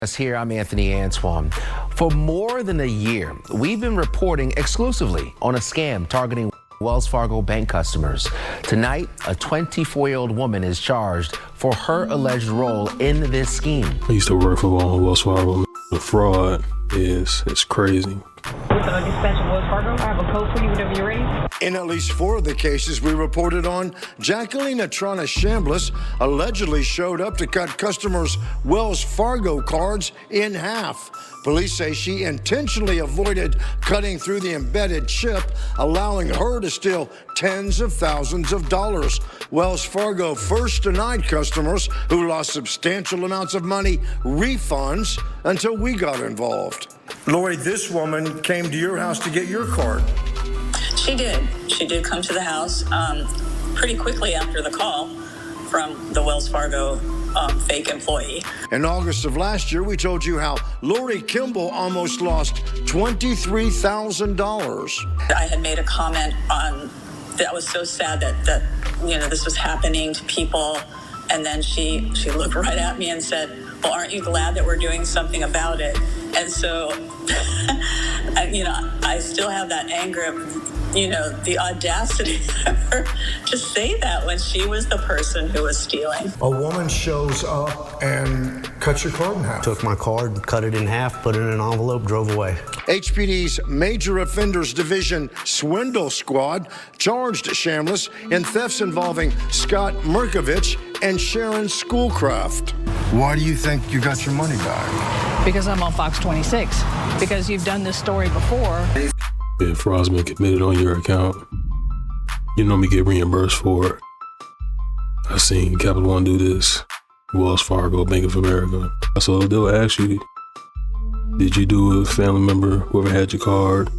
Here, I'm Anthony Antoine. For more than a year, we've been reporting exclusively on a scam targeting Wells Fargo bank customers. Tonight, a 24-year-old woman is charged for her alleged role in this scheme. I used to work for Wells Fargo. The fraud is crazy. Dispatch of Wells Fargo. I have a code for you whenever you're ready. In at least 4 of the cases we reported on, Jacqueline Atrana Chambliss allegedly showed up to cut customers' Wells Fargo cards in half. Police say she intentionally avoided cutting through the embedded chip, allowing her to steal tens of thousands of dollars. Wells Fargo first denied customers who lost substantial amounts of money refunds until we got involved. Lori, this woman came to your house to get your card. She did. She did come to the house pretty quickly after the call from the Wells Fargo fake employee. In August of last year, we told you how Lori Kimball almost lost $23,000. I had made a comment on that was so sad that this was happening to people, and then she looked right at me and said, "Well, aren't you glad that we're doing something about it?" And so, I still have that anger of, the audacity of her to say that when she was the person who was stealing. A woman shows up and cuts your card in half. Took my card, cut it in half, put it in an envelope, drove away. HPD's Major Offenders Division Swindle Squad charged Chambliss in thefts involving Scott Merkovich and Sharon Schoolcraft. Why do you think you got your money back? Because I'm on Fox 26. Because you've done this story before. If fraud's been committed on your account, you normally get reimbursed for it. I've seen Capital One do this, Wells Fargo, Bank of America. So they'll ask you, did you do a family member, whoever had your card?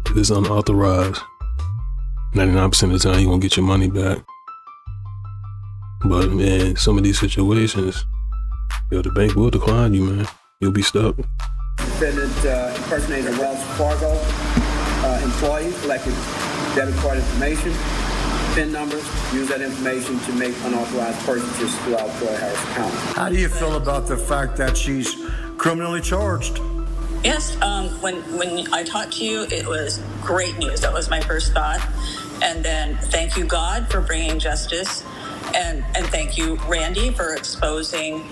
If it's unauthorized, 99% of the time you won't get your money back. But man, some of these situations, the bank will decline you, man. You'll be stuck. Defendant impersonated a Wells Fargo employee, collected debit card information, PIN numbers, used that information to make unauthorized purchases throughout Harris County. How do you feel about the fact that she's criminally charged? Yes, when I talked to you, it was great news. That was my first thought. And then thank you, God, for bringing justice. And thank you, Randy, for exposing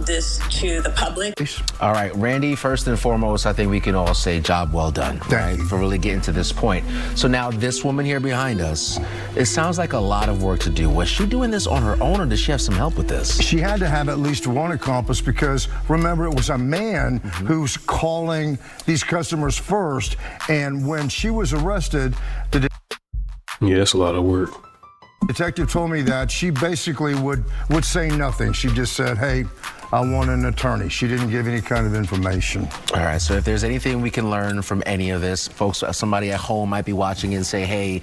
this to the public. All right, Randy, first and foremost, I think we can all say job well done, right, for really getting to this point. So now this woman here behind us, it sounds like a lot of work to do. Was she doing this on her own, or does she have some help with this? She had to have at least one accomplice because, remember, it was a man who's calling these customers first, and when she was arrested, Yeah, it's a lot of work. detective told me that she basically would say nothing. She just said, "Hey, I want an attorney." She didn't give any kind of information. All right, so if there's anything we can learn from any of this, folks, somebody at home might be watching and say, hey,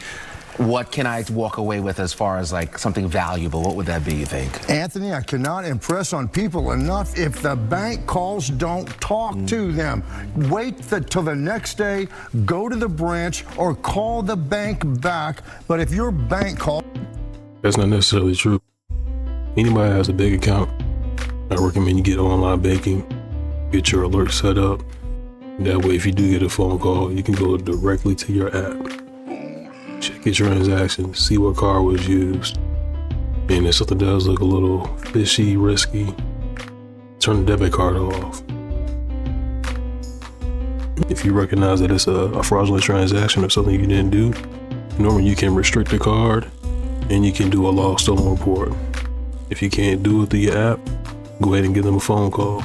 what can I walk away with as far as like something valuable? What would that be, you think? Anthony, I cannot impress on people enough. If the bank calls, don't talk to them. Wait till the next day, go to the branch, or call the bank back. But if your bank calls... That's not necessarily true. Anybody has a bank account, I recommend you get online banking, get your alert set up. That way, if you do get a phone call, you can go directly to your app. Check your transactions, see what card was used. And if something does look a little fishy, risky, turn the debit card off. If you recognize that it's a fraudulent transaction or something you didn't do, normally you can restrict the card and you can do a lost stolen report. If you can't do it through your app, go ahead and give them a phone call.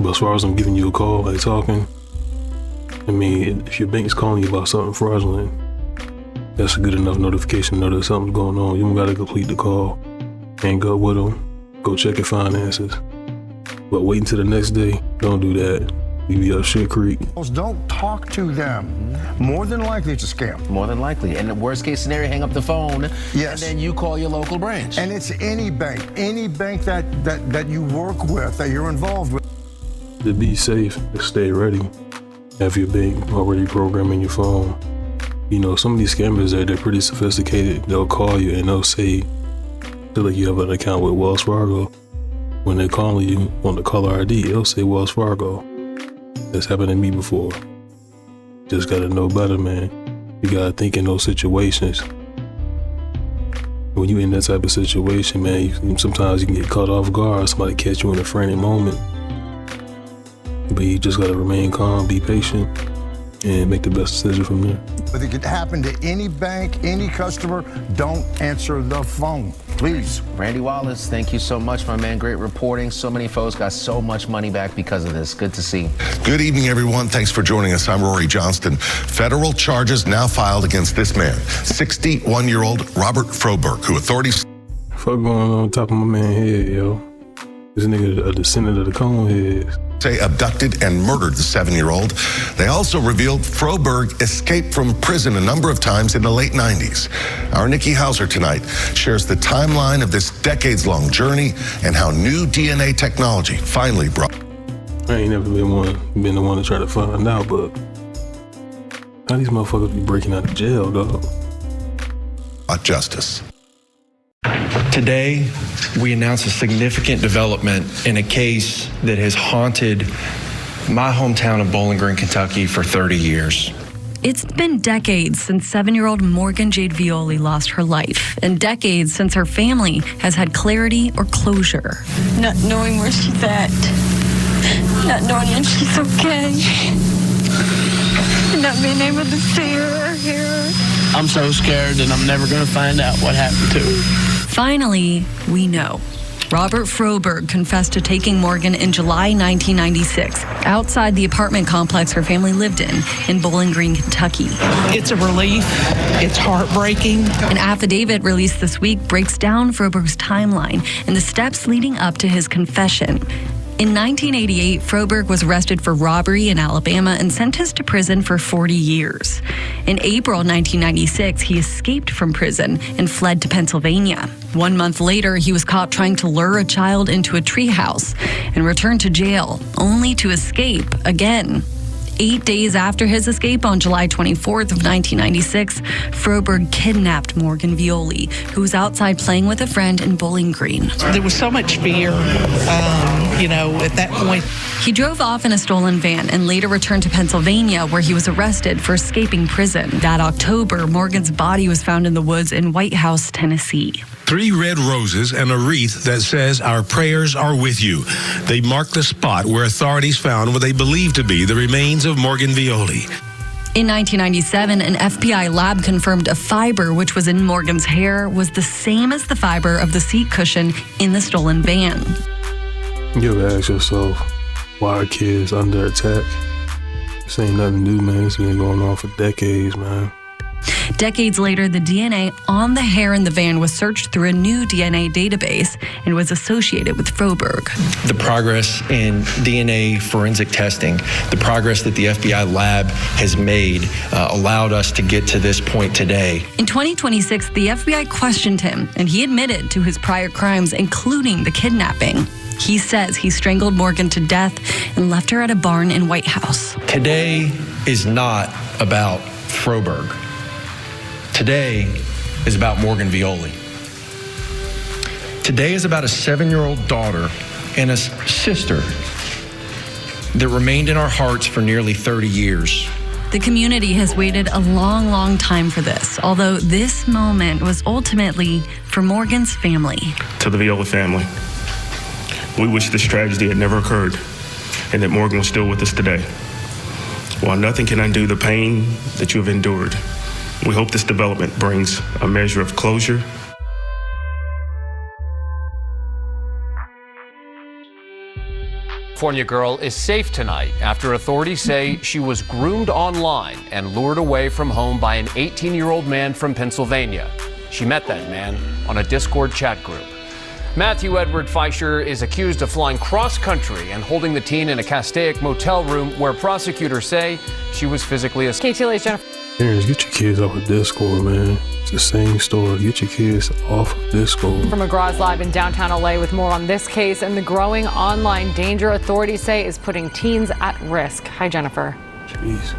But as far as I'm giving you a call, like talking, I mean, if your bank's calling you about something fraudulent, that's a good enough notification to know that something's going on. You don't gotta complete the call. Hang up with them, go check your finances. But wait until the next day, don't do that. You be up shit creek. Don't talk to them. More than likely, it's a scam. More than likely. And the worst case scenario, hang up the phone. Yes. And then you call your local branch. And it's any bank that you work with, that you're involved with. To be safe, to stay ready, have your bank already programmed in your phone. Some of these scammers, they're pretty sophisticated. They'll call you and they'll say, feel like you have an account with Wells Fargo. when they're calling you on the caller ID, it'll say Wells Fargo. That's happened to me before. Just gotta know better, man. You gotta think in those situations. When you in that type of situation, man, sometimes you can get caught off guard. Somebody catch you in a frantic moment. But you just gotta remain calm, be patient, and make the best decision from there. But it could happen to any bank, any customer. Don't answer the phone, please. Randy Wallace, thank you so much, my man. Great reporting. So many folks got so much money back because of this. Good to see. Good evening, everyone. Thanks for joining us. I'm Rory Johnston. Federal charges now filed against this man, 61-year-old Robert Froberg, who authorities... Fuck going on top of my man head, yo. This nigga a descendant of the Coneheads. say abducted and murdered the 7-year-old. They also revealed Froberg escaped from prison a number of times in the late 90s. Our Nikki Hauser tonight shares the timeline of this decades-long journey and how new DNA technology finally brought. I ain't never been the one to try to find out, but how these motherfuckers be breaking out of jail, dog? Justice. Today, we announce a significant development in a case that has haunted my hometown of Bowling Green, Kentucky for 30 years. It's been decades since 7-year-old Morgan Jade Violi lost her life, and decades since her family has had clarity or closure. Not knowing where she's at, not knowing if she's okay, not being able to see her or hear her. I'm so scared that I'm never going to find out what happened to her. Finally, we know. Robert Froberg confessed to taking Morgan in July 1996 outside the apartment complex her family lived in Bowling Green, Kentucky. It's a relief. It's heartbreaking. An affidavit released this week breaks down Froberg's timeline and the steps leading up to his confession. In 1988, Froberg was arrested for robbery in Alabama and sentenced to prison for 40 years. In April 1996, he escaped from prison and fled to Pennsylvania. 1 month later, he was caught trying to lure a child into a treehouse and returned to jail, only to escape again. 8 days after his escape on July 24th of 1996, Froberg kidnapped Morgan Violi, who was outside playing with a friend in Bowling Green. There was so much fear, at that point. He drove off in a stolen van and later returned to Pennsylvania, where he was arrested for escaping prison. That October, Morgan's body was found in the woods in White House, Tennessee. 3 red roses and a wreath that says, "Our prayers are with you." They mark the spot where authorities found what they believe to be the remains of Morgan Violi. In 1997, an FBI lab confirmed a fiber which was in Morgan's hair was the same as the fiber of the seat cushion in the stolen van. You ever ask yourself, why are kids under attack? This ain't nothing new, man. It's been going on for decades, man. Decades later, the DNA on the hair in the van was searched through a new DNA database and was associated with Froberg. The progress in DNA forensic testing, the progress that the FBI lab has made allowed us to get to this point today. In 2026, the FBI questioned him, and he admitted to his prior crimes, including the kidnapping. He says he strangled Morgan to death and left her at a barn in White House. Today is not about Froberg. Today is about Morgan Violi. Today is about a 7-year-old daughter and a sister that remained in our hearts for nearly 30 years. The community has waited a long, long time for this, although this moment was ultimately for Morgan's family. To the Violi family, we wish this tragedy had never occurred and that Morgan was still with us today. While nothing can undo the pain that you have endured, we hope this development brings a measure of closure. California girl is safe tonight after authorities say she was groomed online and lured away from home by an 18-year-old man from Pennsylvania. She met that man on a Discord chat group. Matthew Edward Fleischer is accused of flying cross-country and holding the teen in a Castaic motel room where prosecutors say she was physically assaulted. KTLA's Jennifer. Parents, get your kids off of Discord, man. It's the same story. Get your kids off of Discord. From McGraw's Live in downtown LA with more on this case and the growing online danger authorities say is putting teens at risk. Hi, Jennifer. Jesus.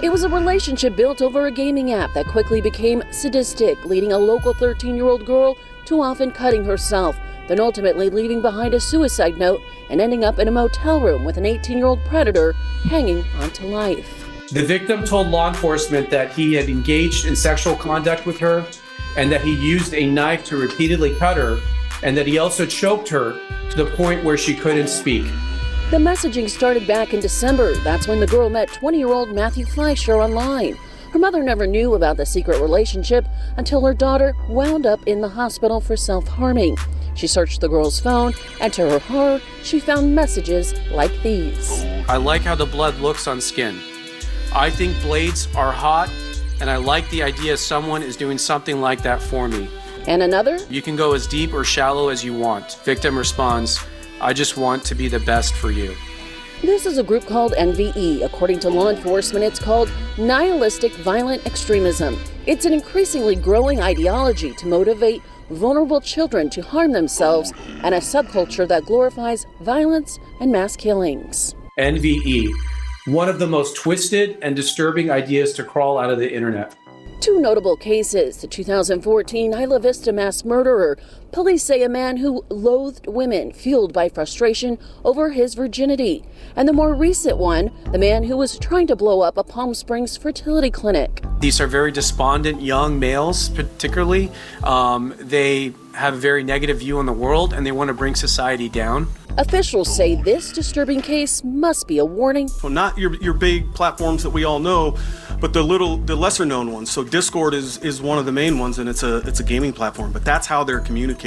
It was a relationship built over a gaming app that quickly became sadistic, leading a local 13-year-old girl to often cutting herself. then ultimately leaving behind a suicide note and ending up in a motel room with an 18-year-old predator hanging onto life. The victim told law enforcement that he had engaged in sexual conduct with her and that he used a knife to repeatedly cut her, and that he also choked her to the point where she couldn't speak. The messaging started back in December. That's when the girl met 20-year-old Matthew Fleischer online. Her mother never knew about the secret relationship until her daughter wound up in the hospital for self-harming. She searched the girl's phone, and to her horror, she found messages like these. I like how the blood looks on skin. I think blades are hot, and I like the idea someone is doing something like that for me. And another? You can go as deep or shallow as you want. Victim responds, I just want to be the best for you. This is a group called NVE. According to law enforcement, it's called nihilistic violent extremism. It's an increasingly growing ideology to motivate vulnerable children to harm themselves and a subculture that glorifies violence and mass killings. NVE, one of the most twisted and disturbing ideas to crawl out of the internet. Two notable cases. The 2014 Isla Vista mass murderer. Police say a man who loathed women, fueled by frustration over his virginity. And the more recent one, the man who was trying to blow up a Palm Springs fertility clinic. These are very despondent young males, particularly. They have a very negative view on the world, and they want to bring society down. Officials say this disturbing case must be a warning. Well, not your big platforms that we all know, but the lesser known ones. So Discord is one of the main ones, and it's a gaming platform, but that's how they're communicating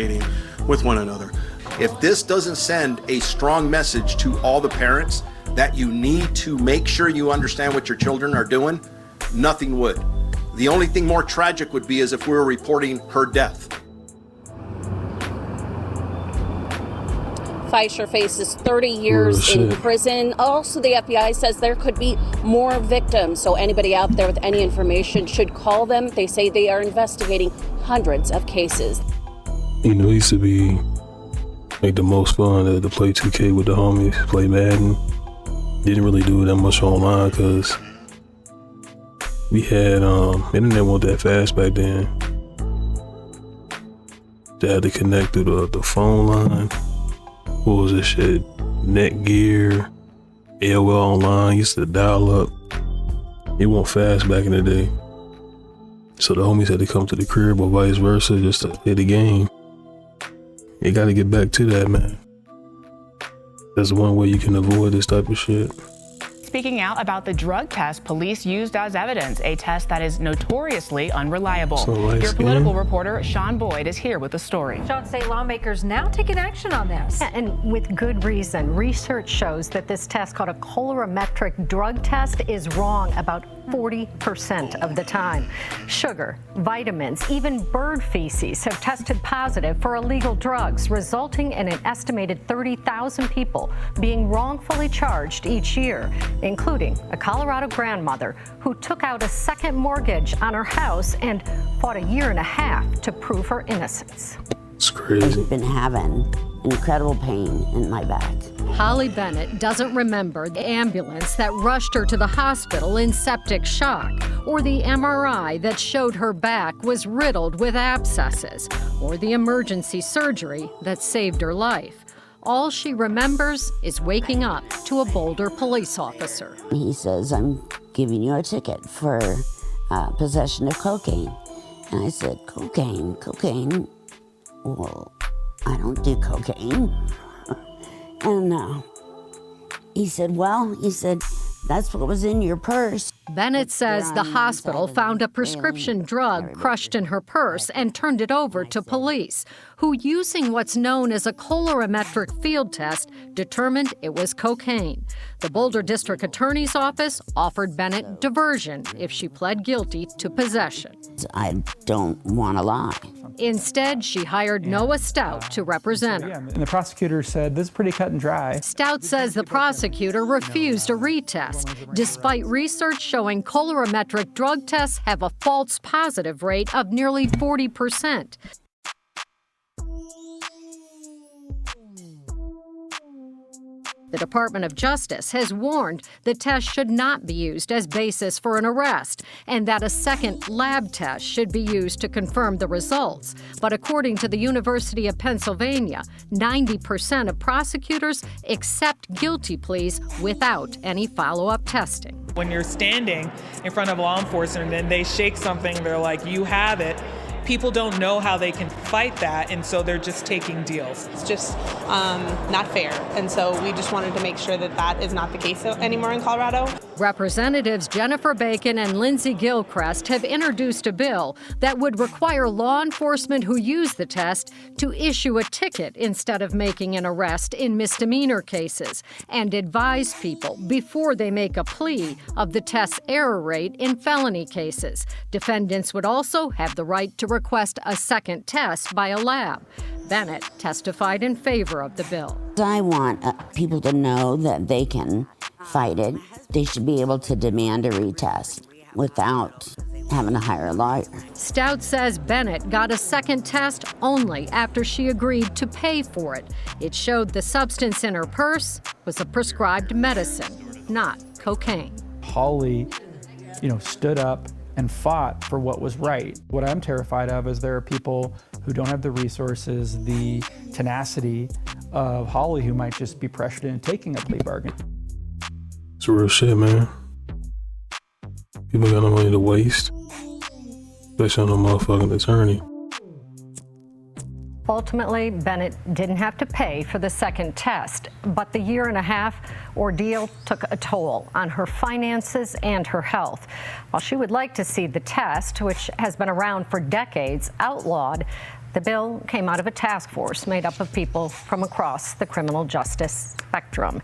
with one another. If this doesn't send a strong message to all the parents that you need to make sure you understand what your children are doing, nothing would. The only thing more tragic would be is if we were reporting her death. Fleischer faces 30 years in prison. Also, the FBI says there could be more victims. So anybody out there with any information should call them. They say they are investigating hundreds of cases. You know, it used to be like the most fun to play 2K with the homies, play Madden. Didn't really do that much online because we had internet wasn't that fast back then. They had to connect through the phone line. What was this shit? Netgear, AOL Online, used to dial up. It went fast back in the day. So the homies had to come to the crib or vice versa just to play the game. You gotta get back to that, man. That's one way you can avoid this type of shit. Speaking out about the drug test police used as evidence, a test that is notoriously unreliable. Your political reporter, Sean Boyd, is here with the story. Sean, state lawmakers now taking action on this. And with good reason. Research shows that this test, called a colorimetric drug test, is wrong about 40% of the time. Sugar, vitamins, even bird feces have tested positive for illegal drugs, resulting in an estimated 30,000 people being wrongfully charged each year, including a Colorado grandmother who took out a second mortgage on her house and fought a year and a half to prove her innocence. It's crazy. I've been having incredible pain in my back. Holly Bennett doesn't remember the ambulance that rushed her to the hospital in septic shock, or the MRI that showed her back was riddled with abscesses, or the emergency surgery that saved her life. All she remembers is waking up to a Boulder police officer. He says, I'm giving you a ticket for possession of cocaine. And I said, cocaine? Well, I don't do cocaine. And he said, that's what was in your purse. Bennett says the hospital found a prescription drug crushed in her purse and turned it over to police, who, using what's known as a colorimetric field test, determined it was cocaine. The Boulder District Attorney's Office offered Bennett diversion if she pled guilty to possession. I don't want to lie. Instead, she hired Noah Stout to represent her. And the prosecutor said, this is pretty cut and dry. Stout says the prosecutor refused a retest, despite research showing colorimetric drug tests have a false positive rate of nearly 40%. The Department of Justice has warned the test should not be used as basis for an arrest and that a second lab test should be used to confirm the results. But according to the University of Pennsylvania, 90% of prosecutors accept guilty pleas without any follow-up testing. When you're standing in front of law enforcement and then they shake something, they're like, you have it. People don't know how they can fight that, and so they're just taking deals. It's just not fair, and so we just wanted to make sure that that is not the case anymore in Colorado. Representatives Jennifer Bacon and Lindsey Gilchrist have introduced a bill that would require law enforcement who use the test to issue a ticket instead of making an arrest in misdemeanor cases and advise people before they make a plea of the test's error rate in felony cases. Defendants would also have the right to request a second test by a lab. Bennett testified in favor of the bill. I want people to know that they can fight it. They should be able to demand a retest without having to hire a lawyer. Stout says Bennett got a second test only after she agreed to pay for it. It showed the substance in her purse was a prescribed medicine, not cocaine. Holly, stood up and fought for what was right. What I'm terrified of is there are people who don't have the resources, the tenacity of Holly, who might just be pressured into taking a plea bargain. It's real shit, man. People got no money to waste. Especially on a motherfucking attorney. Ultimately, Bennett didn't have to pay for the second test, but the year-and-a-half ordeal took a toll on her finances and her health. While she would like to see the test, which has been around for decades, outlawed, the bill came out of a task force made up of people from across the criminal justice spectrum.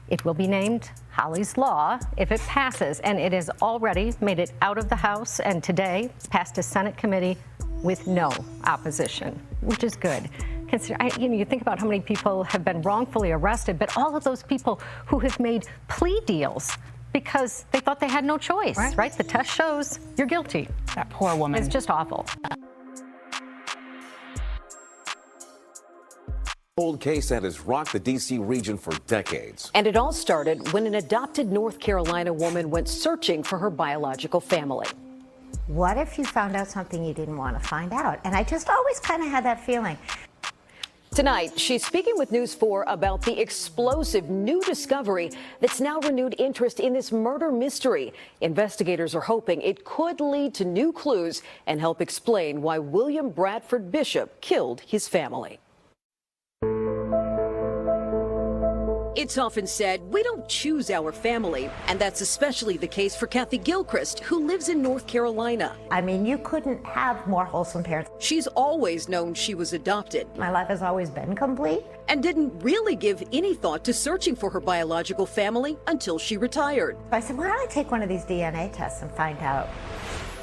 It will be named Holly's Law if it passes, and it has already made it out of the House and today passed a Senate committee with no opposition, which is good. You think about how many people have been wrongfully arrested, but all of those people who have made plea deals because they thought they had no choice, right? The test shows you're guilty. That poor woman. It's just awful. Cold case that has rocked the D.C. region for decades. And it all started when an adopted North Carolina woman went searching for her biological family. What if you found out something you didn't want to find out? And I just always kind of had that feeling. Tonight, she's speaking with News 4 about the explosive new discovery that's now renewed interest in this murder mystery. Investigators are hoping it could lead to new clues and help explain why William Bradford Bishop killed his family. It's often said we don't choose our family, and that's especially the case for Kathy Gilchrist, who lives in North Carolina. I mean, you couldn't have more wholesome parents. She's always known she was adopted. My life has always been complete. And didn't really give any thought to searching for her biological family until she retired. I said, why don't I take one of these DNA tests and find out?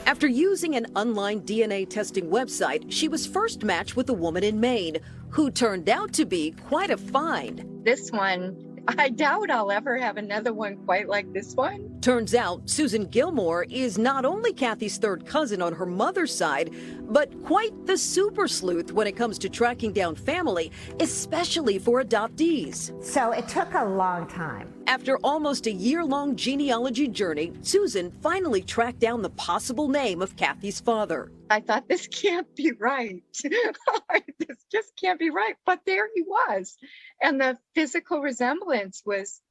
After using an online DNA testing website, she was first matched with a woman in Maine who turned out to be quite a find. This one, I doubt I'll ever have another one quite like this one. Turns out Susan Gilmore is not only Kathy's third cousin on her mother's side, but quite the super sleuth when it comes to tracking down family, especially for adoptees. So it took a long time. After almost a year-long genealogy journey, Susan finally tracked down the possible name of Kathy's father. I thought, this can't be right. This just can't be right. But there he was. And the physical resemblance was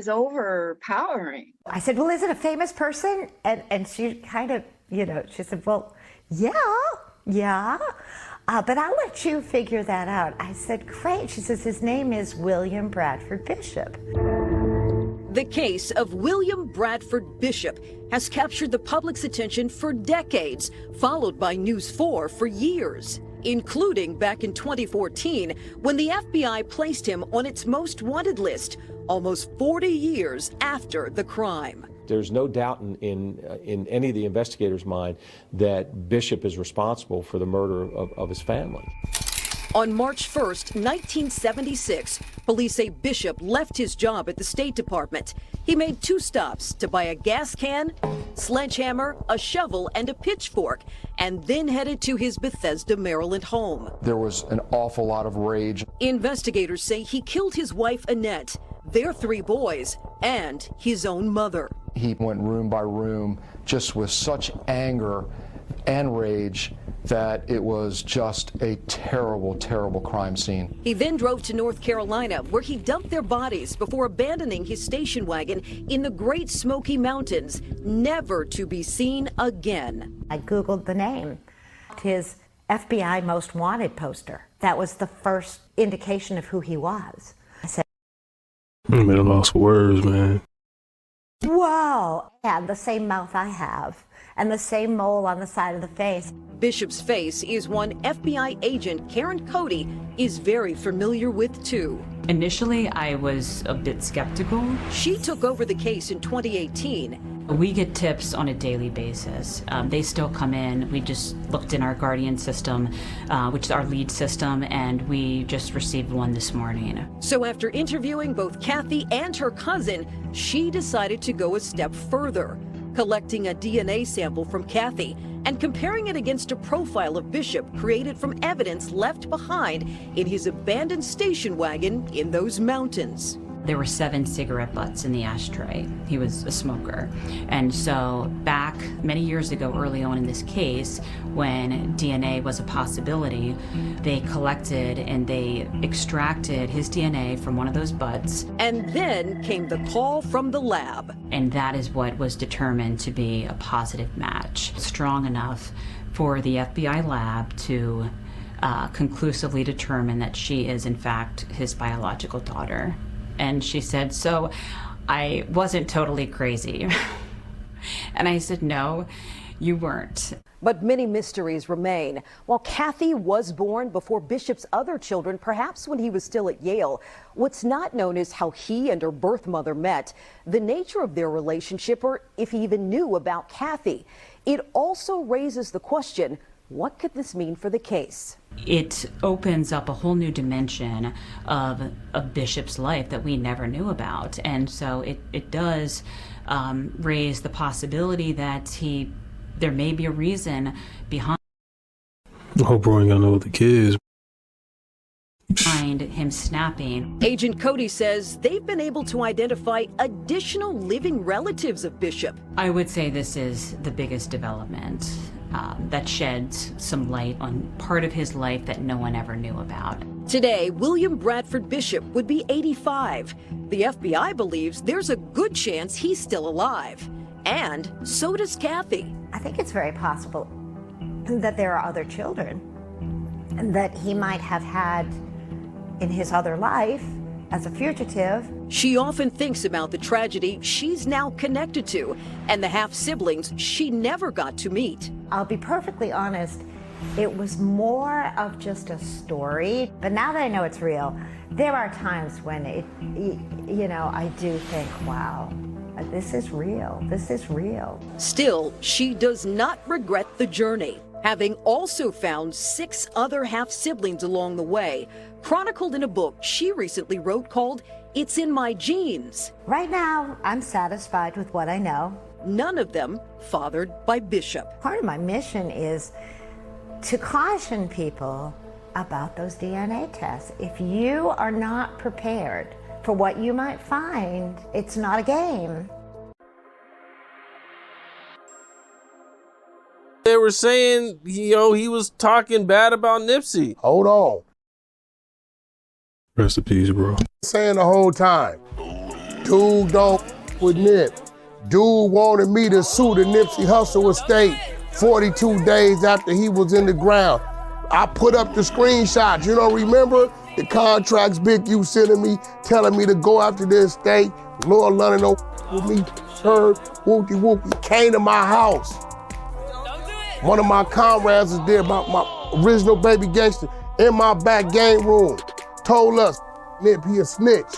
overpowering. I said, well, is it a famous person? And she kind of, she said, well, yeah. But I'll let you figure that out. I said, great. She says, his name is William Bradford Bishop. The case of William Bradford Bishop has captured the public's attention for decades, followed by News 4 for years, including back in 2014 when the FBI placed him on its most wanted list, almost 40 years after the crime. There's no doubt in any of the investigators' mind that Bishop is responsible for the murder of his family. On March 1st, 1976, police say Bishop left his job at the State Department. He made 2 stops to buy a gas can, sledgehammer, a shovel, and a pitchfork, and then headed to his Bethesda, Maryland home. There was an awful lot of rage. Investigators say he killed his wife, Annette, their 3 boys, and his own mother. He went room by room just with such anger and rage that it was just a terrible, terrible crime scene. He then drove to North Carolina, where he dumped their bodies before abandoning his station wagon in the Great Smoky Mountains, never to be seen again. I Googled the name. His FBI Most Wanted poster. That was the first indication of who he was. I said, I'm at a loss for words, man. whoa, he had the same mouth I have and the same mole on the side of the face. Bishop's face is one FBI agent Karen Cody is very familiar with too. Initially, I was a bit skeptical. She took over the case in 2018. We get tips on a daily basis. They still come in. We just looked in our Guardian system, which is our lead system, and we just received one this morning. So after interviewing both Kathy and her cousin, she decided to go a step further, collecting a DNA sample from Kathy and comparing it against a profile of Bishop created from evidence left behind in his abandoned station wagon in those mountains. There were 7 cigarette butts in the ashtray. He was a smoker. And so back many years ago, early on in this case, when DNA was a possibility, they collected and they extracted his DNA from one of those butts. And then came the call from the lab. And that is what was determined to be a positive match, strong enough for the FBI lab to conclusively determine that she is in fact his biological daughter. And she said, so I wasn't totally crazy. And I said, no, you weren't. But many mysteries remain. While Kathy was born before Bishop's other children, perhaps when he was still at Yale, what's not known is how he and her birth mother met, the nature of their relationship, or if he even knew about Kathy. It also raises the question, what could this mean for the case? It opens up a whole new dimension of Bishop's life that we never knew about. And so it does raise the possibility that there may be a reason behind I hope bro ain't got no other kids. Behind him snapping. Agent Cody says they've been able to identify additional living relatives of Bishop. I would say this is the biggest development that sheds some light on part of his life that no one ever knew about. Today, William Bradford Bishop would be 85. The FBI believes there's a good chance he's still alive. And so does Kathy. I think it's very possible that there are other children that he might have had in his other life as a fugitive. She often thinks about the tragedy she's now connected to and the half-siblings she never got to meet. I'll be perfectly honest, it was more of just a story, but now that I know it's real, there are times when I do think, wow, this is real, this is real. Still, she does not regret the journey, having also found 6 other half-siblings along the way, chronicled in a book she recently wrote called It's in My Genes. Right now, I'm satisfied with what I know. None of them fathered by Bishop. Part of my mission is to caution people about those DNA tests. If you are not prepared for what you might find, it's not a game. They were saying, he was talking bad about Nipsey. Hold on. Rest in peace, bro. Saying the whole time, dude don't with Nip. Dude wanted me to sue the Nipsey Hussle estate 42 days after he was in the ground. I put up the screenshots. You don't remember the contracts Big U sending me, telling me to go after the estate. Lord London with me, sir, whoopty, came to my house. One of my comrades was there, my original baby gangster, in my back game room. Told us, Nip, he a snitch.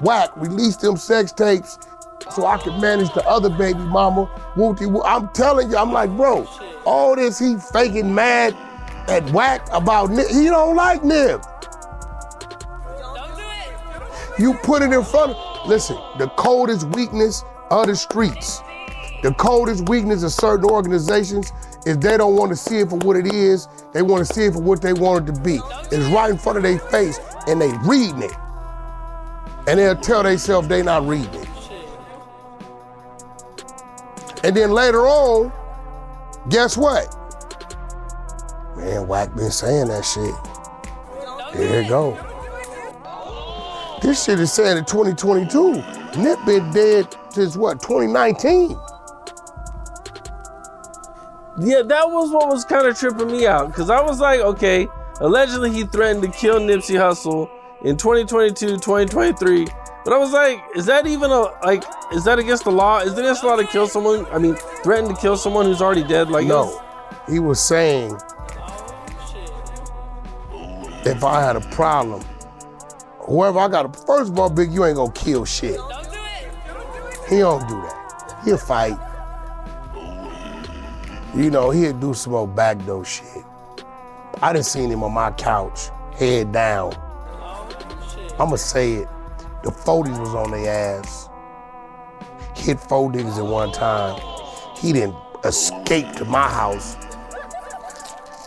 Whack, released them sex tapes so I could manage the other baby mama. I'm telling you, I'm like, bro, all this he faking mad at Whack about Nip. He don't like Nip. You put it in front of, listen, the coldest weakness of the streets. The coldest weakness of certain organizations is they don't want to see it for what it is. They want to see it for what they want it to be. It's right in front of their face and they reading it. And they'll tell themselves they not reading it. And then later on, guess what? Man, Wack been saying that shit. There you go. This shit is said in 2022. Nip been dead since what, 2019? Yeah, that was what was kind of tripping me out. Because I was like, okay, allegedly he threatened to kill Nipsey Hussle in 2022, 2023. But I was like, is that even is that against the law? Is it against the law to kill someone? I mean, threaten to kill someone who's already dead? Like, no, he was saying, if I had a problem, whoever I got, first of all, Big, you ain't gonna kill shit. He don't do that. He'll fight. You know, he'll do some old backdoor shit. I done seen him on my couch, head down. I'ma say it. The 40s was on their ass. Hit 4 niggas at one time. He didn't escape to my house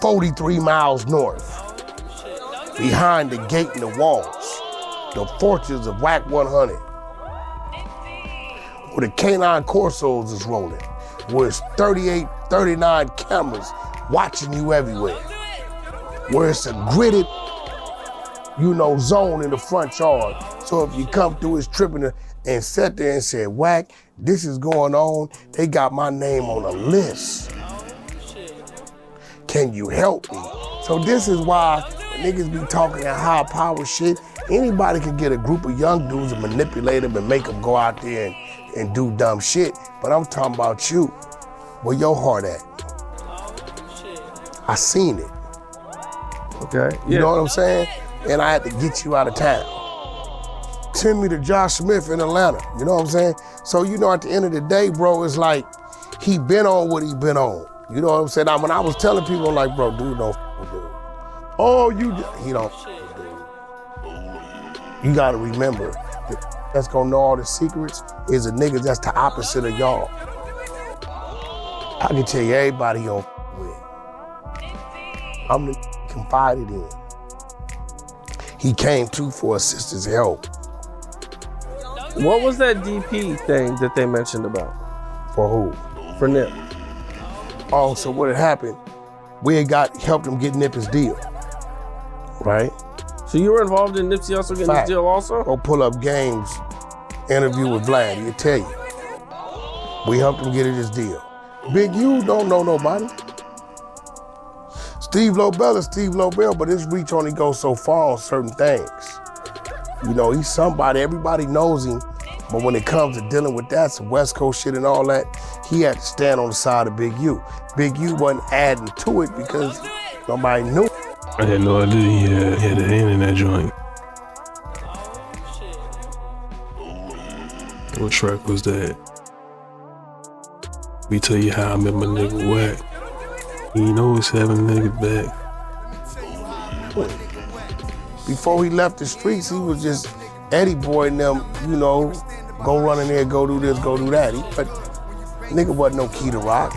43 miles north. Behind the gate and the walls. The fortress of Wack 100. Where the K9 Corsos is rolling. Where it's 38, 39 cameras watching you everywhere. Where it's a gridded, zone in the front yard. So if you come through, it's tripping and sat there and said, Wack, this is going on. They got my name on a list. Can you help me? So this is why niggas be talking that high power shit. Anybody can get a group of young dudes and manipulate them and make them go out there and do dumb shit. But I'm talking about you. Where your heart at? I seen it. Okay. You know what I'm saying? And I had to get you out of town. Send me to Josh Smith in Atlanta. You know what I'm saying? So, at the end of the day, bro, it's like he been on what he been on. You know what I'm saying? When I was telling people, I'm like, bro, dude, don't f***ing do it. Oh, he don't f***ing do it. You gotta remember, that's gonna know all the secrets is a nigga that's the opposite of y'all. I can tell you everybody he don't f*** with. I'm the confided in. He came to for a sister's help. What was that DP thing that they mentioned about? For who? For Nip. Oh, so what had happened, we had helped him get Nip his deal, right? So you were involved in Nipsey Hussle getting his deal also? Go pull up games, interview with Vlad, he'll tell you. We helped him get his deal. Big U don't know nobody. Steve Lobel is Steve Lobel, but his reach only goes so far on certain things. He's somebody, everybody knows him, but when it comes to dealing with that, some West Coast shit and all that, he had to stand on the side of Big U. Big U wasn't adding to it because nobody knew. I had no idea he had a hand in that joint. What track was that? We tell you how I met my nigga Wack. He ain't always having niggas back. Before he left the streets, he was just Eddie boy and them, go run in there, go do this, go do that. But nigga wasn't no Key to Rock.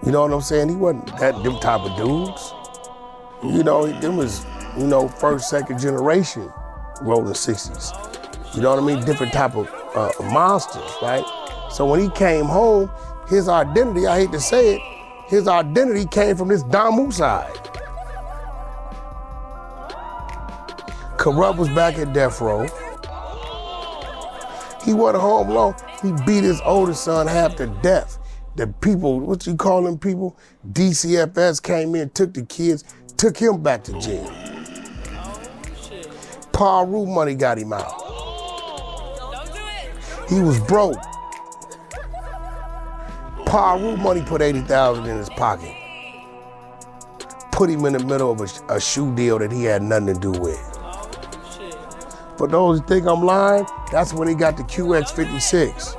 You know what I'm saying? He wasn't them type of dudes. Them was, first, second generation rolling 60s. You know what I mean? Different type of monsters, right? So when he came home, his identity, I hate to say it, his identity came from this Damu side. Corrupt was back at death row. He wasn't home alone. He beat his oldest son half to death. The people, what you call them people? DCFS came in, took the kids, took him back to jail. Paru money got him out. He was broke. Paru money put $80,000 in his pocket. Put him in the middle of a shoe deal that he had nothing to do with. For those who think I'm lying, that's when he got the QX56.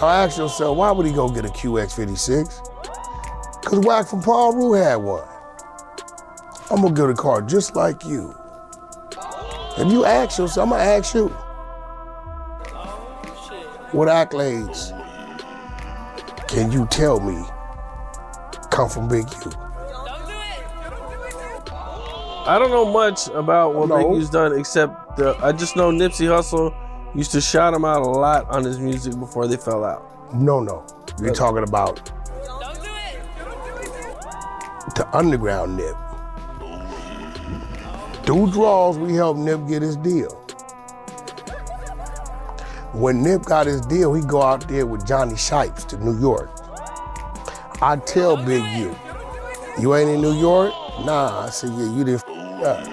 Now ask yourself, why would he go get a QX56? Because Wack from Paru had one. I'm gonna get a car just like you. If you ask yourself, I'm gonna ask you. What accolades can you tell me come from Big U? I don't know much about what Big U's done except I just know Nipsey Hussle used to shout him out a lot on his music before they fell out. No. You're talking about the underground Nip. Through draws, we helped Nip get his deal. When Nip got his deal, he go out there with Johnny Shipes to New York. I tell Big U, you ain't in New York? Nah, I said, yeah, you didn't up.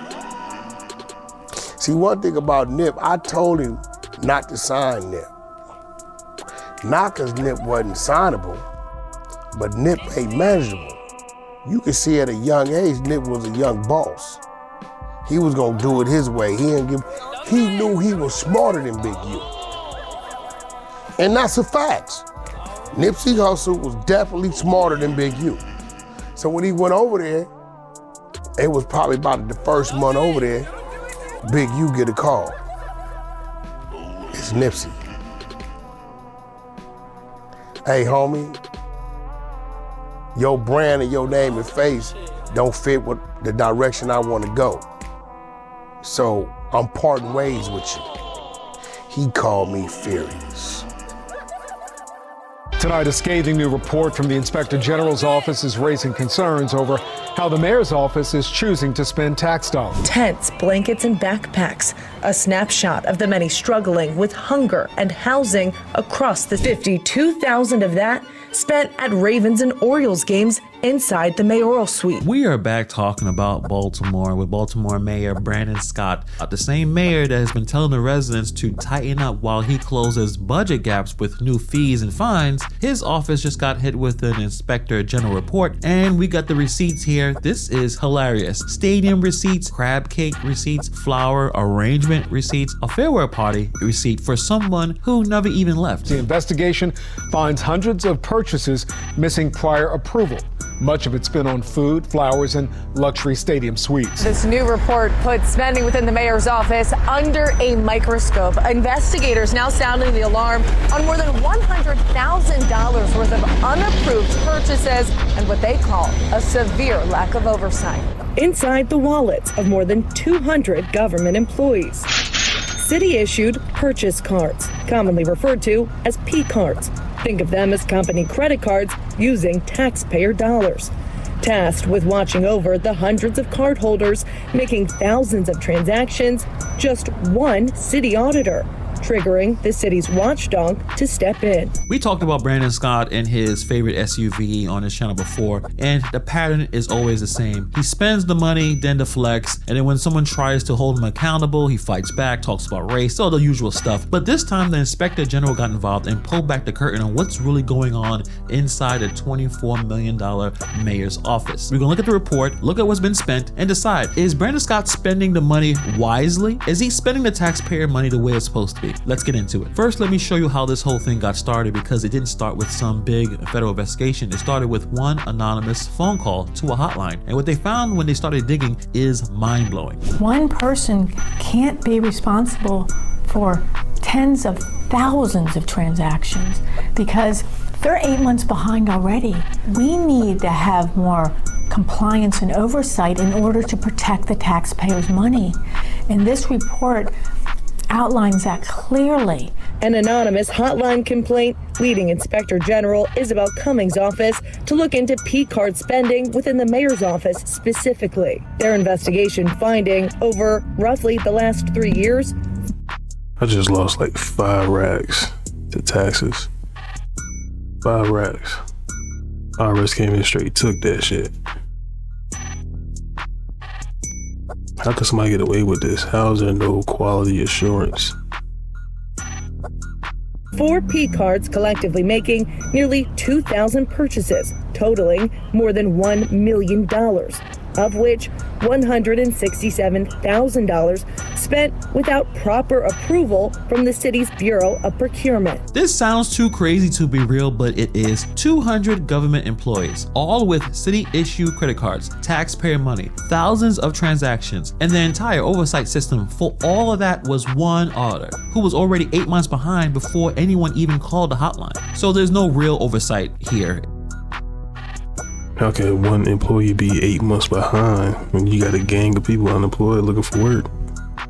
See, one thing about Nip, I told him not to sign Nip. Not because Nip wasn't signable, but Nip ain't manageable. You could see at a young age, Nip was a young boss. He was gonna do it his way. He knew he was smarter than Big U. And that's a fact. Nipsey Hussle was definitely smarter than Big U. So when he went over there, it was probably about the first month over there, Big U get a call. It's Nipsey. Hey, homie, your brand and your name and face don't fit with the direction I want to go. So I'm parting ways with you. He called me furious. Tonight, a scathing new report from the Inspector General's office is raising concerns over how the mayor's office is choosing to spend tax dollars. Tents, blankets, and backpacks. A snapshot of the many struggling with hunger and housing across the 52,000 of that spent at Ravens and Orioles games inside the mayoral suite. We are back talking about Baltimore with Baltimore Mayor Brandon Scott, the same mayor that has been telling the residents to tighten up while he closes budget gaps with new fees and fines. His office just got hit with an Inspector General report, and we got the receipts here. This is hilarious. Stadium receipts, crab cake receipts, flower arrangement receipts, a farewell party receipt for someone who never even left. The investigation finds hundreds of purchases missing prior approval. Much of it spent on food, flowers, and luxury stadium suites. This new report puts spending within the mayor's office under a microscope. Investigators now sounding the alarm on more than $100,000 worth of unapproved purchases and what they call a severe lack of oversight. Inside the wallets of more than 200 government employees. City-issued purchase cards, commonly referred to as P cards. Think of them as company credit cards using taxpayer dollars. Tasked with watching over the hundreds of cardholders making thousands of transactions, just one city auditor, triggering the city's watchdog to step in. We talked about Brandon Scott and his favorite SUV on his channel before, and the pattern is always the same. He spends the money, then deflects, and then when someone tries to hold him accountable, he fights back, talks about race, all the usual stuff. But this time, the Inspector General got involved and pulled back the curtain on what's really going on inside a $24 million mayor's office. We're gonna look at the report, look at what's been spent, and decide, is Brandon Scott spending the money wisely? Is he spending the taxpayer money the way it's supposed to be? Let's get into it. First, let me show you how this whole thing got started, because it didn't start with some big federal investigation. It started with one anonymous phone call to a hotline. And what they found when they started digging is mind-blowing. One person can't be responsible for tens of thousands of transactions because they're 8 months behind already. We need to have more compliance and oversight in order to protect the taxpayers' money. And this report outlines that clearly. An anonymous hotline complaint leading Inspector General Isabel Cummings' office to look into P-card spending within the mayor's office specifically. Their investigation finding over roughly the last 3 years. I just lost like 5 racks to taxes. 5 racks. IRS came in straight, took that shit. How could somebody get away with this? How is there no quality assurance? 4 P-cards collectively making nearly 2,000 purchases, totaling more than $1 million, of which $167,000 spent without proper approval from the city's Bureau of Procurement. This sounds too crazy to be real, but it is. 200 government employees, all with city-issued credit cards, taxpayer money, thousands of transactions, and the entire oversight system for all of that was one auditor, who was already 8 months behind before anyone even called the hotline. So there's no real oversight here. How can one employee be 8 months behind when you got a gang of people unemployed looking for work?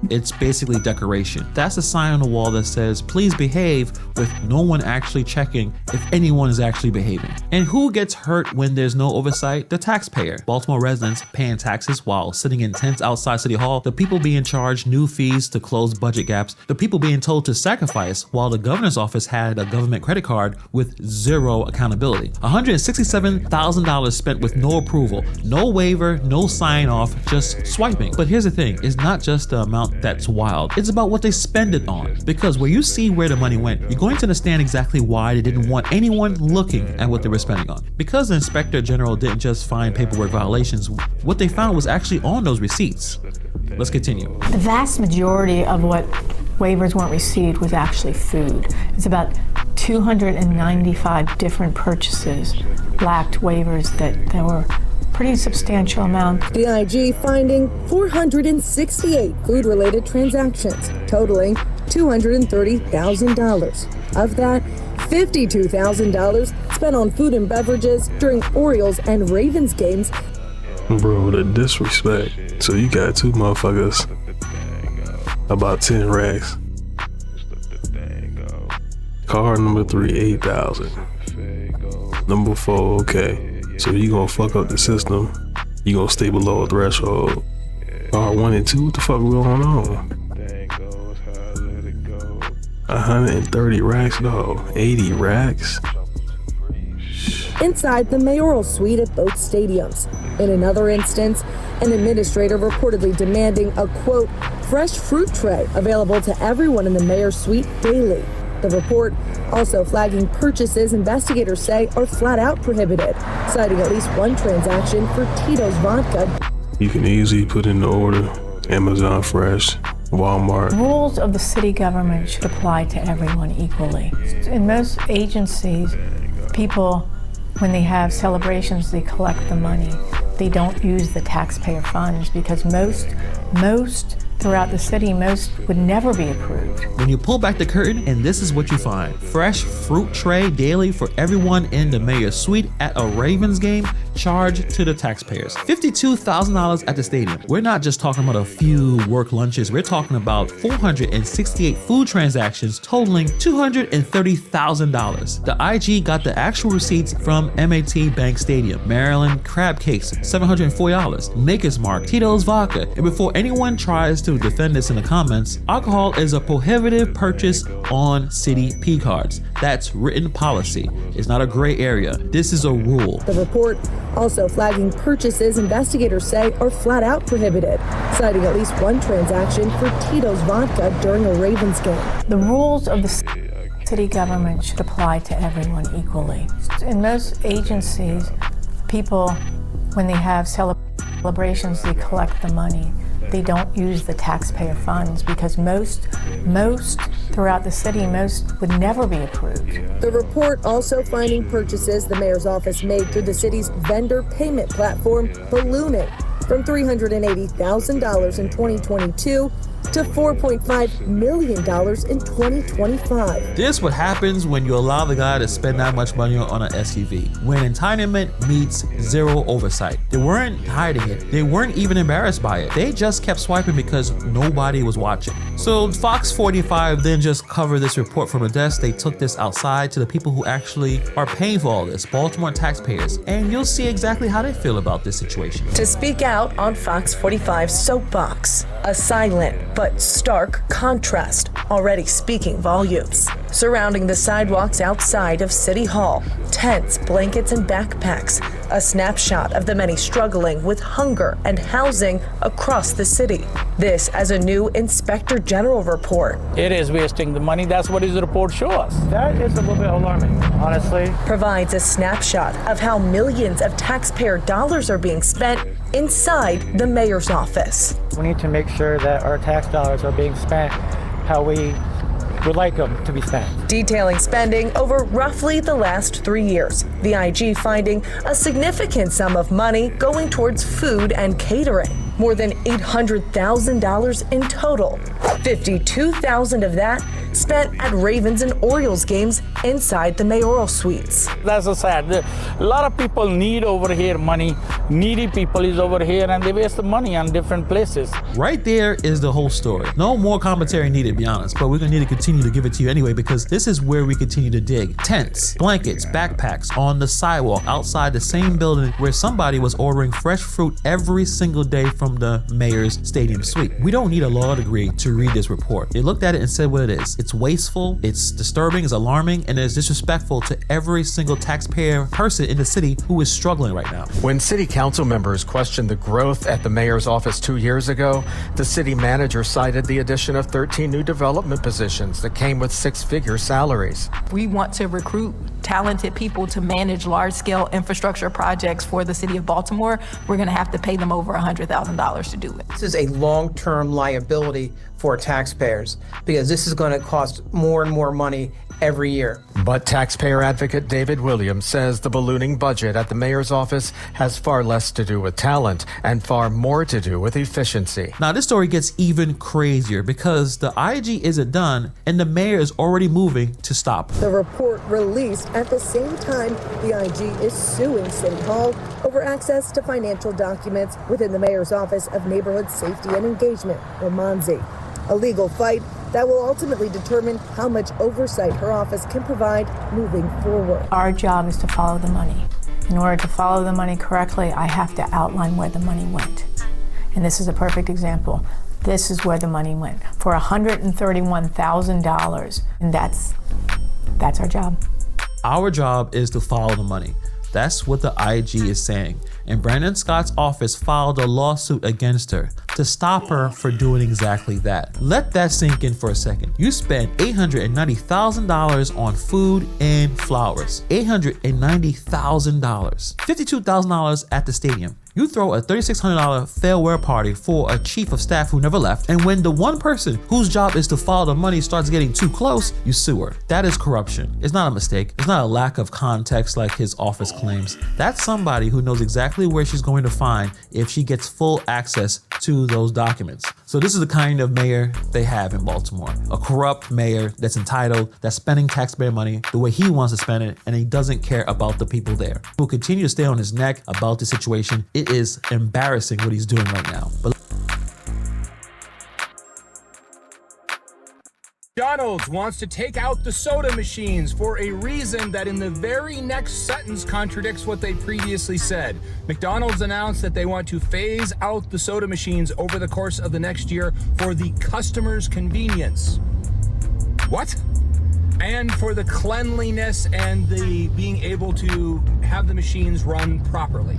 It's basically decoration. That's a sign on the wall that says, please behave, with no one actually checking if anyone is actually behaving. And who gets hurt when there's no oversight? The taxpayer. Baltimore residents paying taxes while sitting in tents outside City Hall, the people being charged new fees to close budget gaps, the people being told to sacrifice while the governor's office had a government credit card with zero accountability. $167,000 spent with no approval, no waiver, no sign off, just swiping. But here's the thing, it's not just the amount that's wild, it's about what they spend it on. Because when you see where the money went, you're going to understand exactly why they didn't want anyone looking at what they were spending on. Because the Inspector General didn't just find paperwork violations, what they found was actually on those receipts. Let's continue. The vast majority of what waivers weren't received was actually food. It's about 295 different purchases lacked waivers that were pretty substantial amount. The IG finding 468 food-related transactions, totaling $230,000. Of that, $52,000 spent on food and beverages during Orioles and Ravens games. Bro, the disrespect. So you got two motherfuckers, about 10 racks. Car number 3, 8,000. Number 4, okay. So you gonna fuck up the system. You gonna stay below a threshold. Car 1 and 2, what the fuck going on? 130 racks, though. 80 racks. Inside the mayoral suite at both stadiums. In another instance, an administrator reportedly demanding a, quote, fresh fruit tray available to everyone in the mayor's suite daily. The report also flagging purchases investigators say are flat out prohibited, citing at least one transaction for Tito's vodka. You can easily put in the order, Amazon Fresh, Walmart. Rules of the city government should apply to everyone equally. In most agencies, people, when they have celebrations, they collect the money. They don't use the taxpayer funds because most throughout the city, most would never be approved. When you pull back the curtain, and this is what you find. Fresh fruit tray daily for everyone in the mayor's suite at a Ravens game, charged to the taxpayers. $52,000 at the stadium. We're not just talking about a few work lunches, we're talking about 468 food transactions totaling $230,000. The IG got the actual receipts from MAT Bank Stadium, Maryland Crab Cakes, $740, Maker's Mark, Tito's Vodka, and before anyone tries to defend this in the comments, alcohol is a prohibitive purchase on city P cards. That's written policy. It's not a gray area. This is a rule. The report also flagging purchases investigators say are flat out prohibited, citing at least one transaction for Tito's vodka during a Ravens game. The rules of the city government should apply to everyone equally. In most agencies, people, when they have celebrations, they collect the money. They don't use the taxpayer funds because most throughout the city, most would never be approved. The report also finding purchases the mayor's office made through the city's vendor payment platform ballooning from $380,000 in 2022 to $4.5 million in 2025. This what happens when you allow the guy to spend that much money on an SUV. When entitlement meets zero oversight. They weren't hiding it. They weren't even embarrassed by it. They just kept swiping because nobody was watching. So Fox 45 then just covered this report from a desk. They took this outside to the people who actually are paying for all this, Baltimore taxpayers. And you'll see exactly how they feel about this situation. To speak out on Fox 45's soapbox, a silent but stark contrast already speaking volumes. Surrounding the sidewalks outside of City Hall, tents, blankets, and backpacks, a snapshot of the many struggling with hunger and housing across the city. This as a new Inspector General report. It is wasting the money. That's what his report shows. That is a little bit alarming, honestly. Provides a snapshot of how millions of taxpayer dollars are being spent inside the mayor's office. We need to make sure that our tax dollars are being spent how we would like them to be spent. Detailing spending over roughly the last 3 years. The IG finding a significant sum of money going towards food and catering. More than $800,000 in total. 52,000 of that spent at Ravens and Orioles games inside the mayoral suites. That's so sad. A lot of people need over here money. Needy people is over here and they waste the money on different places. Right there is the whole story. No more commentary needed, to be honest, but we're gonna need to continue to give it to you anyway, because this is where we continue to dig. Tents, blankets, backpacks on the sidewalk outside the same building where somebody was ordering fresh fruit every single day from the mayor's stadium suite. We don't need a law degree to read this report. They looked at it and said what it is. It's wasteful, it's disturbing, it's alarming, and it's disrespectful to every single taxpayer person in the city who is struggling right now. When city council members questioned the growth at the mayor's office 2 years ago, the city manager cited the addition of 13 new development positions that came with six-figure salaries. We want to recruit talented people to manage large-scale infrastructure projects for the city of Baltimore. We're going to have to pay them over $100,000 to do it. This is a long-term liability for taxpayers because this is going to cost more and more money every year. But taxpayer advocate David Williams says the ballooning budget at the mayor's office has far less to do with talent and far more to do with efficiency. Now this story gets even crazier because the IG isn't done and the mayor is already moving to stop. The report released at the same time the IG is suing City Hall over access to financial documents within the mayor's Office of Neighborhood Safety and Engagement, or MONSE. A legal fight that will ultimately determine how much oversight her office can provide moving forward. Our job is to follow the money. In order to follow the money correctly, I have to outline where the money went. And this is a perfect example. This is where the money went, for $131,000. And that's our job. Our job is to follow the money. That's what the IG is saying. And Brandon Scott's office filed a lawsuit against her to stop her for doing exactly that. Let that sink in for a second. You spent $890,000 on food and flowers. $890,000. $52,000 at the stadium. You throw a $3,600 farewell party for a chief of staff who never left, and when the one person whose job is to follow the money starts getting too close, you sue her. That is corruption. It's not a mistake. It's not a lack of context like his office claims. That's somebody who knows exactly where she's going to find if she gets full access to those documents. So this is the kind of mayor they have in Baltimore. A corrupt mayor that's entitled, that's spending taxpayer money the way he wants to spend it, and he doesn't care about the people there. He'll continue to stay on his neck about the situation. It is embarrassing what he's doing right now. But McDonald's wants to take out the soda machines for a reason that in the very next sentence contradicts what they previously said. McDonald's announced that they want to phase out the soda machines over the course of the next year for the customer's convenience. What? And for the cleanliness and the being able to have the machines run properly.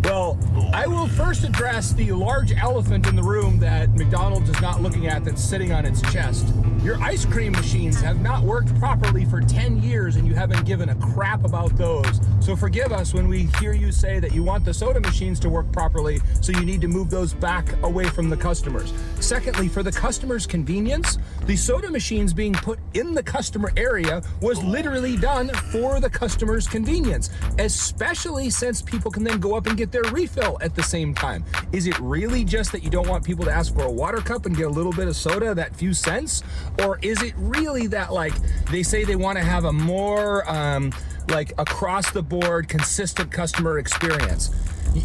Well, I will first address the large elephant in the room that McDonald's is not looking at that's sitting on its chest. Your ice cream machines have not worked properly for 10 years and you haven't given a crap about those. So forgive us when we hear you say that you want the soda machines to work properly, so you need to move those back away from the customers. Secondly, for the customer's convenience, the soda machines being put in the customer area was literally done for the customer's convenience, especially since people can then go up and get their refill at the same time. Is it really just that you don't want people to ask for a water cup and get a little bit of soda, that few cents? Or is it really that, like, they say they want to have a more like across the board consistent customer experience?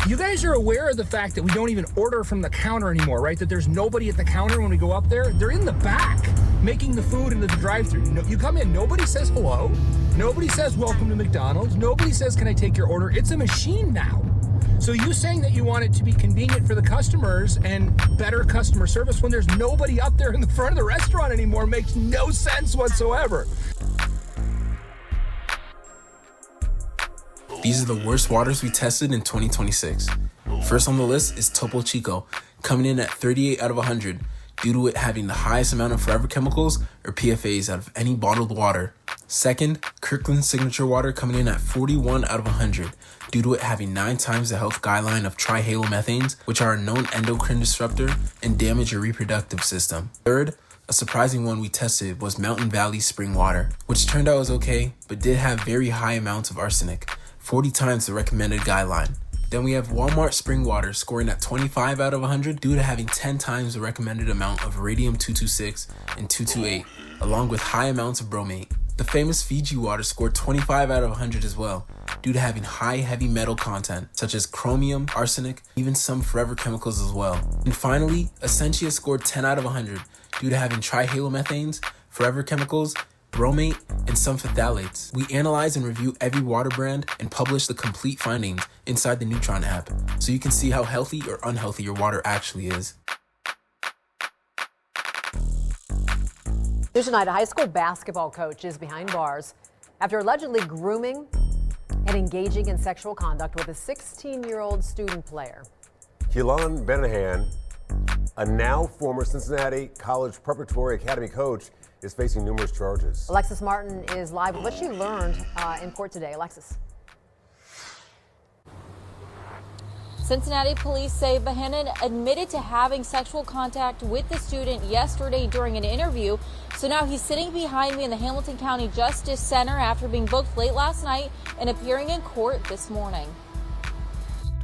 You guys are aware of the fact that we don't even order from the counter anymore, right? That there's nobody at the counter when we go up there. They're in the back making the food into the drive-thru. You come in, nobody says hello. Nobody says welcome to McDonald's. Nobody says, can I take your order? It's a machine now. So you saying that you want it to be convenient for the customers and better customer service when there's nobody up there in the front of the restaurant anymore makes no sense whatsoever. These are the worst waters we tested in 2026. First on the list is Topo Chico, coming in at 38 out of 100, due to it having the highest amount of forever chemicals, or PFAs, out of any bottled water. Second, Kirkland Signature Water, coming in at 41 out of 100, due to it having 9 times the health guideline of trihalomethanes, which are a known endocrine disruptor and damage your reproductive system. Third, a surprising one we tested was Mountain Valley Spring Water, which turned out was okay, but did have very high amounts of arsenic, 40 times the recommended guideline. Then we have Walmart Spring Water scoring at 25 out of 100 due to having 10 times the recommended amount of radium-226 and 228, along with high amounts of bromate. The famous Fiji water scored 25 out of 100 as well, due to having high heavy metal content, such as chromium, arsenic, even some forever chemicals as well. And finally, Essentia scored 10 out of 100, due to having trihalomethanes, forever chemicals, bromate, and some phthalates. We analyze and review every water brand and publish the complete findings inside the Neutron app, so you can see how healthy or unhealthy your water actually is. This tonight, a high school basketball coach is behind bars after allegedly grooming and engaging in sexual conduct with a 16-year-old student player. Keelan Benahan, a now former Cincinnati College Preparatory Academy coach, is facing numerous charges. Alexis Martin is live with what she learned in court today. Alexis. Cincinnati police say Behanan admitted to having sexual contact with the student yesterday during an interview. So now he's sitting behind me in the Hamilton County Justice Center after being booked late last night and appearing in court this morning.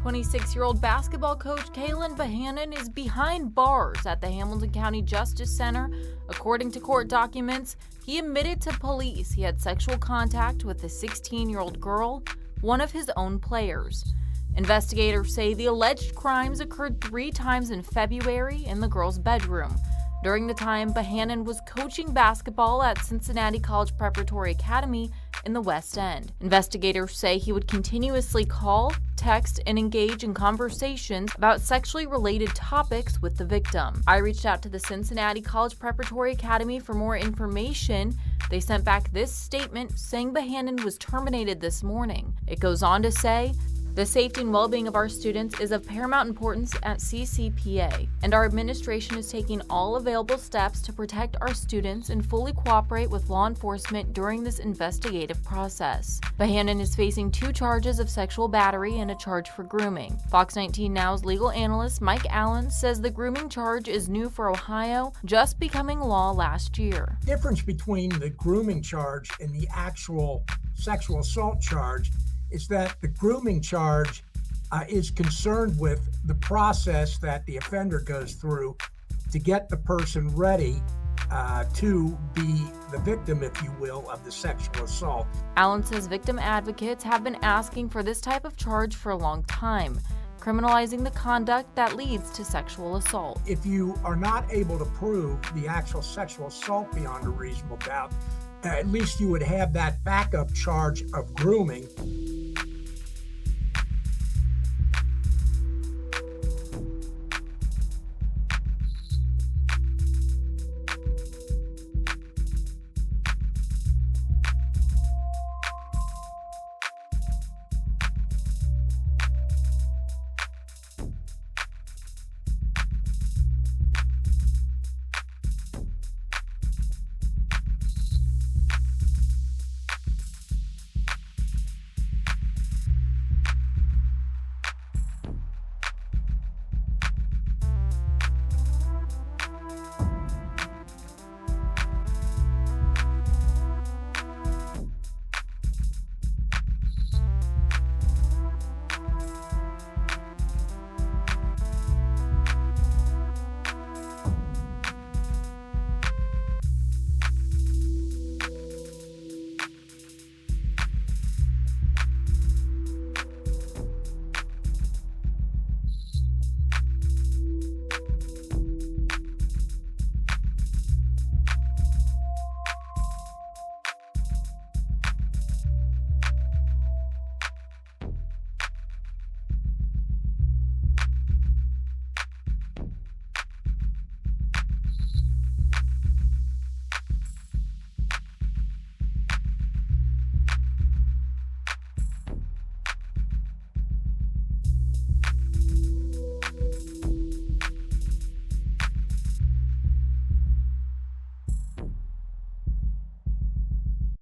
26-year-old basketball coach Keelan Behanan is behind bars at the Hamilton County Justice Center. According to court documents, he admitted to police he had sexual contact with the 16-year-old girl, one of his own players. Investigators say the alleged crimes occurred 3 times in February in the girl's bedroom. During the time, Behanan was coaching basketball at Cincinnati College Preparatory Academy in the West End. Investigators say he would continuously call, text, and engage in conversations about sexually related topics with the victim. I reached out to the Cincinnati College Preparatory Academy for more information. They sent back this statement saying Behanan was terminated this morning. It goes on to say, "The safety and well-being of our students is of paramount importance at CCPA, and our administration is taking all available steps to protect our students and fully cooperate with law enforcement during this investigative process." Behanan is facing 2 charges of sexual battery and a charge for grooming. Fox 19 Now's legal analyst Mike Allen says the grooming charge is new for Ohio, just becoming law last year. The difference between the grooming charge and the actual sexual assault charge is that the grooming charge is concerned with the process that the offender goes through to get the person ready to be the victim, if you will, of the sexual assault. Allen says victim advocates have been asking for this type of charge for a long time, criminalizing the conduct that leads to sexual assault. If you are not able to prove the actual sexual assault beyond a reasonable doubt, at least you would have that backup charge of grooming